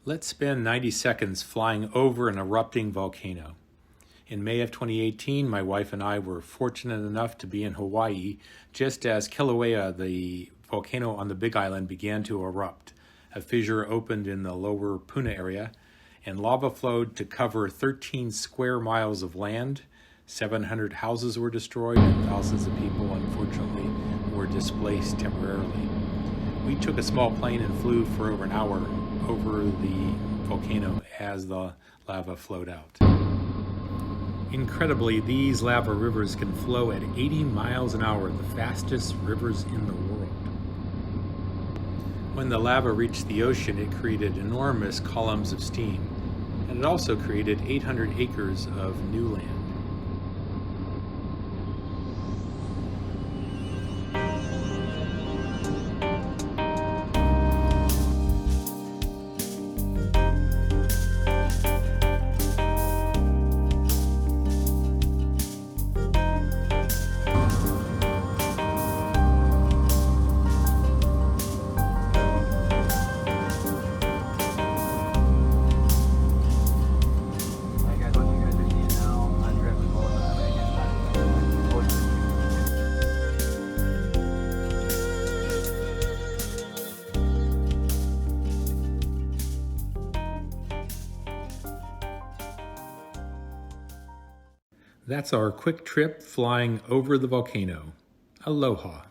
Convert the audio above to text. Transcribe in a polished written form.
Let's spend 90 seconds flying over an erupting volcano. In May of 2018, my wife and I were fortunate enough to be in Hawaii just as Kilauea, the volcano on the Big Island, began to erupt. A fissure opened in the lower Puna area, and lava flowed to cover 13 square miles of land. 700 houses were destroyed, and thousands of people, unfortunately, were displaced temporarily. We took a small plane and flew for over an hour over the volcano as the lava flowed out. Incredibly, these lava rivers can flow at 80 miles an hour, the fastest rivers in the world. When the lava reached the ocean, it created enormous columns of steam, and it also created 800 acres of new land. That's our quick trip flying over the volcano. Aloha.